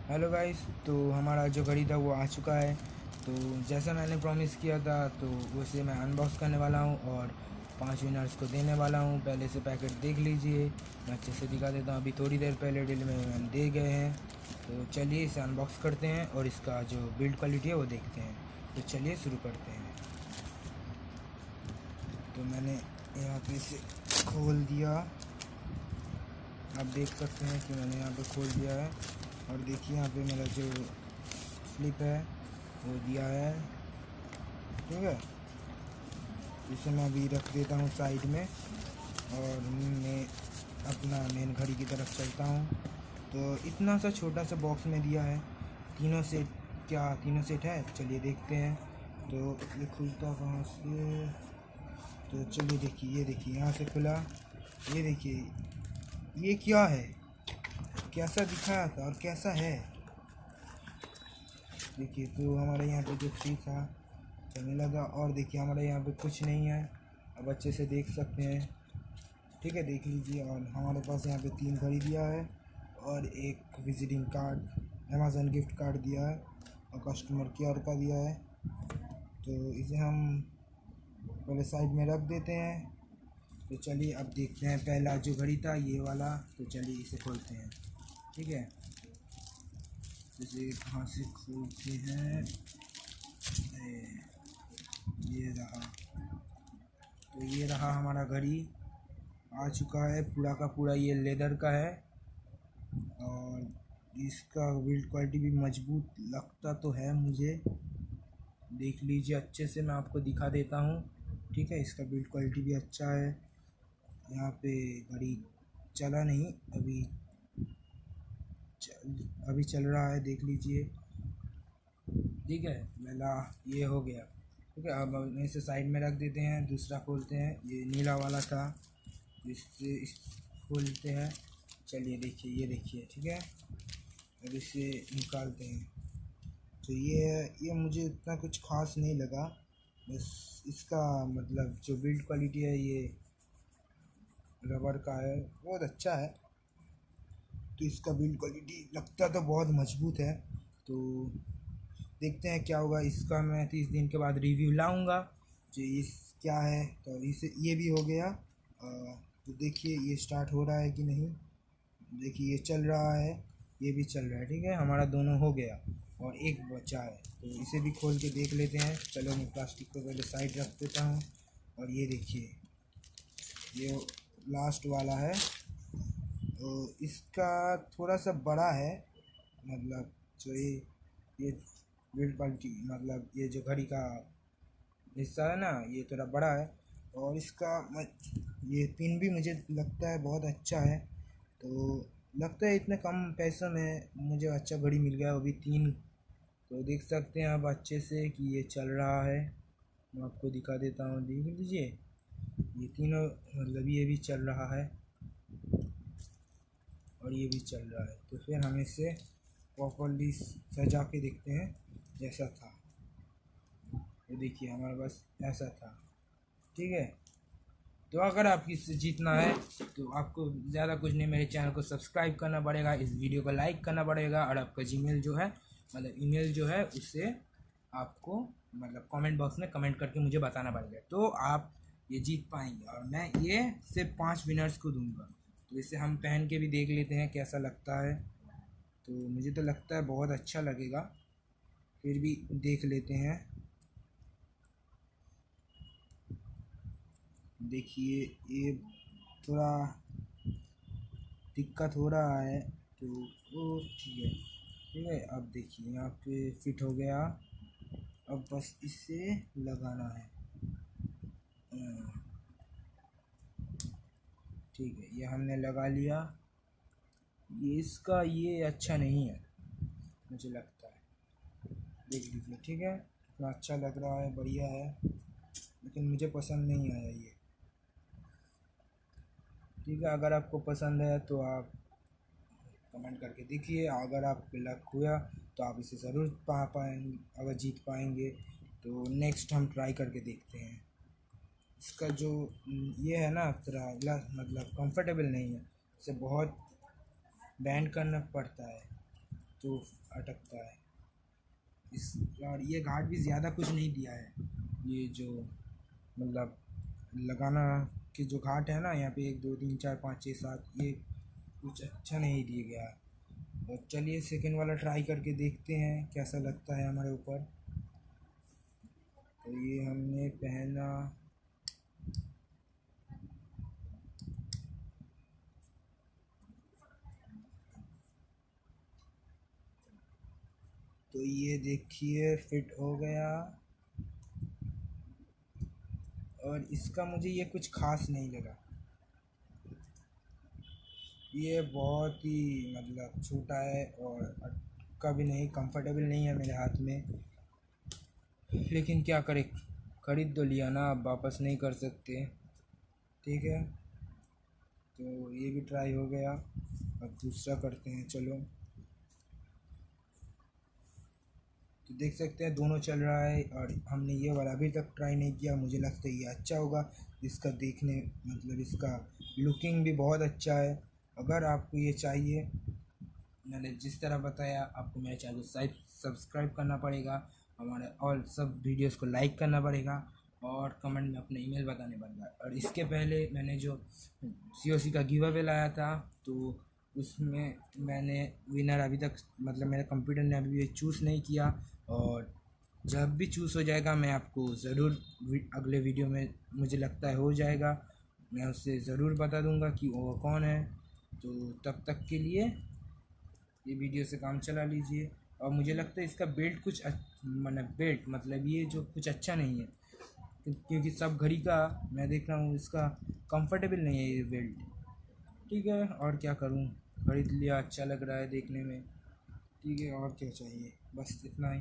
Hello guys. तो हमारा जो घड़ी था वो आ चुका है। तो जैसा मैंने प्रॉमिस किया था तो उसे मैं अनबॉक्स करने वाला हूँ और 5 विनर्स को देने वाला हूँ। पहले से पैकेट देख लीजिए, मैं अच्छे से दिखा देता हूँ। अभी थोड़ी देर पहले डील में मैंने दे गए हैं। तो चलिए इसे अनबॉक्स करते हैं और इसका जो बिल्ड क्वालिटी है वो देखते हैं। तो चलिए शुरू करते हैं। तो मैंने यहाँ पे इसे खोल दिया, आप देख सकते हैं कि मैंने यहाँ पे खोल दिया है। और देखिए यहाँ पे मेरा जो स्लिप है वो दिया है, ठीक है। इसे मैं अभी रख देता हूँ साइड में और मैं अपना मेन घड़ी की तरफ चलता हूँ। तो इतना सा छोटा सा बॉक्स में दिया है। तीनों सेट, क्या तीनों सेट है? चलिए देखते हैं। तो ये खुलता कहाँ से? तो चलिए देखिए, ये देखिए यहाँ से खुला। ये देखिए ये क्या है, कैसा दिखा था और कैसा है देखिए। तो हमारे यहाँ पे जो फ्री था चलने लगा। और देखिए हमारे यहाँ पे कुछ नहीं है, अब अच्छे से देख सकते हैं, ठीक है, देख लीजिए। और हमारे पास यहाँ पे 3 घड़ी दिया है और एक visiting card, Amazon gift card दिया है और कस्टमर केयर का दिया है। तो इसे हम पहले साइड में रख देते हैं। तो चलिए अब देखते हैं पहला जो घड़ी था ये वाला। तो चलिए इसे खोलते हैं, ठीक है। इसे कहाँ से खोलते हैं? ये रहा। तो ये रहा हमारा घड़ी, आ चुका है पूरा का पूरा। ये लेदर का है और इसका बिल्ड क्वालिटी भी मजबूत लगता तो है मुझे। देख लीजिए अच्छे से, मैं आपको दिखा देता हूँ, ठीक है। इसका बिल्ड क्वालिटी भी अच्छा है। यहाँ पे घड़ी चला नहीं, अभी चल रहा है, देख लीजिए, ठीक है। मेला ये हो गया, ठीक है। अब इसे साइड में रख देते हैं। दूसरा खोलते हैं, ये नीला वाला था, इससे इस खोलते हैं। चलिए देखिए, ये देखिए, ठीक है। अब इसे निकालते हैं। तो ये मुझे उतना कुछ खास नहीं लगा, बस इसका मतलब जो बिल्ड क्वालिटी है ये रबर का है, बहुत अच्छा है। तो इसका बिल्ड क्वालिटी लगता तो बहुत मजबूत है। तो देखते हैं क्या होगा इसका। मैं 30 दिन के बाद रिव्यू लाऊंगा जो इस क्या है। तो इसे ये भी हो गया। तो देखिए ये स्टार्ट हो रहा है कि नहीं। देखिए ये चल रहा है, ये भी चल रहा है, ठीक है। हमारा दोनों हो गया और एक बचा है। तो इसे भी खोल के देख लेते हैं। चलो मैं प्लास्टिक को पहले साइड रख देता हूँ। और ये देखिए ये लास्ट वाला है। तो इसका थोड़ा सा बड़ा है, मतलब जो ये बिल्ड क्वालिटी, मतलब ये जो घड़ी का हिस्सा है ना ये थोड़ा बड़ा है। और इसका ये पिन भी मुझे लगता है बहुत अच्छा है। तो लगता है इतने कम पैसों में मुझे अच्छा घड़ी मिल गया, वो भी 3। तो देख सकते हैं आप अच्छे से कि ये चल रहा है। मैं आपको दिखा देता हूँ, देख लीजिए ये तीनों, मतलब ये भी चल रहा है और ये भी चल रहा है। तो फिर हम इसे प्रॉपरली सजा के देखते हैं जैसा था। तो देखिए हमारे पास ऐसा था, ठीक है। तो अगर आपको इससे जीतना है तो आपको ज़्यादा कुछ नहीं, मेरे चैनल को सब्सक्राइब करना पड़ेगा, इस वीडियो को लाइक करना पड़ेगा और आपका जीमेल जो है, मतलब ईमेल जो है उससे आपको, मतलब कमेंट बॉक्स में कमेंट करके मुझे बताना पड़ेगा। तो आप ये जीत पाएंगे और मैं ये सिर्फ 5 विनर्स को दूंगा। तो इसे हम पहन के भी देख लेते हैं कैसा लगता है। तो मुझे तो लगता है बहुत अच्छा लगेगा, फिर भी देख लेते हैं। देखिए ये थोड़ा दिक्कत हो रहा है। तो वो ठीक है, ठीक है। अब देखिए यहाँ पे फिट हो गया। अब बस इसे लगाना है, ठीक है। ये हमने लगा लिया। ये इसका ये अच्छा नहीं है मुझे लगता है, देख लीजिए, ठीक है। इतना अच्छा लग रहा है, बढ़िया है, लेकिन मुझे पसंद नहीं आया ये, ठीक है। अगर आपको पसंद है तो आप कमेंट करके देखिए। अगर आप लक हुआ तो आप इसे ज़रूर पा पाएंगे, अगर जीत पाएंगे तो नेक्स्ट हम ट्राई करके देखते हैं। इसका जो ये है ना थोड़ा मतलब कंफर्टेबल नहीं है, इसे बहुत बैंड करना पड़ता है। तो अटकता है इस। और ये घाट भी ज़्यादा कुछ नहीं दिया है, ये जो मतलब लगाना के जो घाट है ना, यहाँ पे 1 2 3 4 5 6 7, ये कुछ अच्छा नहीं दिया गया। तो चलिए सेकेंड वाला ट्राई करके देखते हैं कैसा लगता है हमारे ऊपर। तो ये हमने पहना, तो ये देखिए फिट हो गया। और इसका मुझे ये कुछ खास नहीं लगा, ये बहुत ही मतलब छोटा है और का भी नहीं, कंफर्टेबल नहीं है मेरे हाथ में। लेकिन क्या करें, खरीद तो लिया ना, अब वापस नहीं कर सकते। ठीक है, तो ये भी ट्राई हो गया। अब दूसरा करते हैं, चलो। तो देख सकते हैं दोनों चल रहा है, और हमने ये वाला अभी तक ट्राई नहीं किया। मुझे लगता है ये अच्छा होगा, इसका देखने मतलब इसका लुकिंग भी बहुत अच्छा है। अगर आपको ये चाहिए, मैंने जिस तरह बताया, आपको मेरे चैनल को सब्सक्राइब करना पड़ेगा, हमारे और सब वीडियोस को लाइक करना पड़ेगा, और कमेंट में अपना ईमेल बताने पड़ेगा। और इसके पहले मैंने जो COC का गिव अवे लाया था, तो उसमें मैंने विनर अभी तक मतलब मेरे कंप्यूटर ने अभी चूज़ नहीं किया, और जब भी चूज़ हो जाएगा मैं आपको ज़रूर अगले वीडियो में, मुझे लगता है हो जाएगा, मैं उससे ज़रूर बता दूंगा कि वो कौन है। तो तब तक के लिए ये वीडियो से काम चला लीजिए। और मुझे लगता है इसका बेल्ट कुछ बेल्ट मतलब ये जो कुछ अच्छा नहीं है, क्योंकि सब घड़ी का मैं देख रहा हूँ इसका कंफर्टेबल नहीं है ये बेल्ट। ठीक है, और क्या करूँ, खरीद लिया, अच्छा लग रहा है देखने में। ठीक है, और क्या चाहिए, बस इतना ही।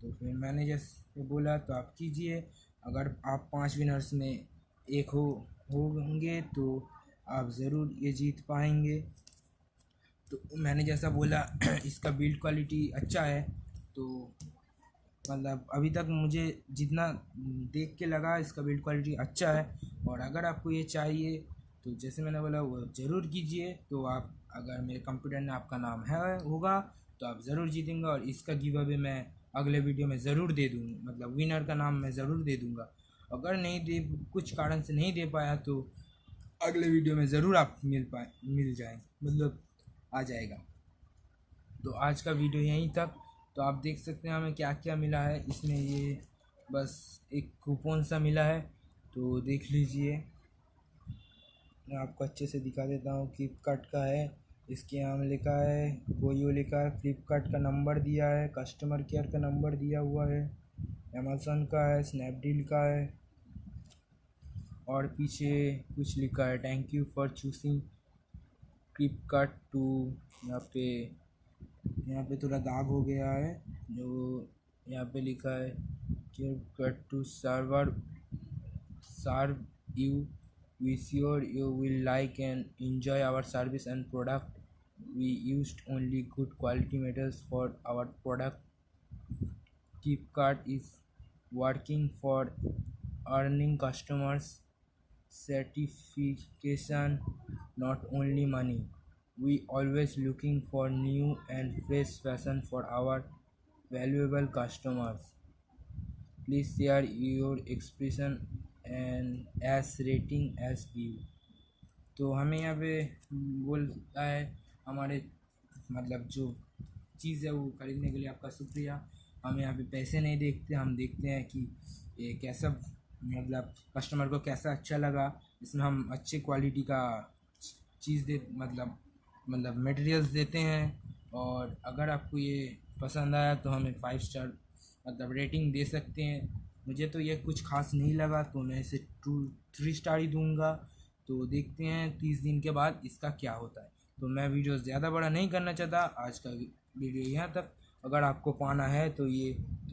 तो फिर मैंने जैसे बोला तो आप कीजिए। अगर आप 5 विनर्स में एक होंगे तो आप ज़रूर ये जीत पाएंगे। तो मैंने जैसा बोला इसका बिल्ड क्वालिटी अच्छा है, तो मतलब अभी तक मुझे जितना देख के लगा इसका बिल्ड क्वालिटी अच्छा है। और अगर आपको ये चाहिए तो जैसे मैंने बोला वो ज़रूर कीजिए। तो आप अगर मेरे कंप्यूटर में आपका नाम है होगा तो आप ज़रूर जीतेंगे, और इसका गिव अवे मैं अगले वीडियो में ज़रूर दे दूँगा, मतलब विनर का नाम मैं ज़रूर दे दूँगा। अगर नहीं दे, कुछ कारण से नहीं दे पाया, तो अगले वीडियो में ज़रूर आप मिल जाए, मतलब आ जाएगा। तो आज का वीडियो यहीं तक। तो आप देख सकते हैं हमें क्या क्या मिला है इसमें, ये बस एक कूपन सा मिला है, तो देख लीजिए। मैं आपको अच्छे से दिखा देता हूँ, फ्लिपकार्ट का है, इसके यहाँ में लिखा है कोयो लिखा है, फ्लिपकार्ट का नंबर दिया है, कस्टमर केयर का नंबर दिया हुआ है, अमेज़न का है, स्नैपडील का है, और पीछे कुछ लिखा है thank you for choosing Flipkart to. यहाँ पे थोड़ा दाग हो गया है, जो यहाँ पे लिखा है Flipkart to serve you, we sure you will like and enjoy our service and product. We used only good quality materials for our product. Flipkart is working for earning customers satisfaction, not only money. We always looking for new and fresh fashion for our valuable customers. Please share your expression and as rating as view। तो हमें यहाँ पे बोलता है हमारे मतलब जो चीज़ है वो ख़रीदने के लिए आपका शुक्रिया। हम यहाँ पे पैसे नहीं देखते, हम देखते हैं कि ये कैसा मतलब कस्टमर को कैसा अच्छा लगा। इसमें हम अच्छी क्वालिटी का चीज़ दे मतलब मटेरियल्स देते हैं। और अगर आपको ये पसंद आया तो हमें 5 स्टार मतलब रेटिंग दे सकते हैं। मुझे तो ये कुछ खास नहीं लगा, तो मैं इसे 3 स्टार ही दूंगा। तो देखते हैं 30 दिन के बाद इसका क्या होता है। तो मैं वीडियो ज़्यादा बड़ा नहीं करना चाहता, आज का वीडियो यहाँ तक। अगर आपको पाना है तो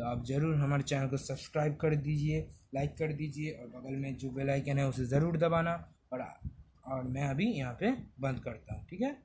आप ज़रूर हमारे चैनल को सब्सक्राइब कर दीजिए, लाइक कर दीजिए, और बगल में जो बेल आइकन है उसे ज़रूर दबाना। और मैं अभी यहाँ पे बंद करता हूँ, ठीक है।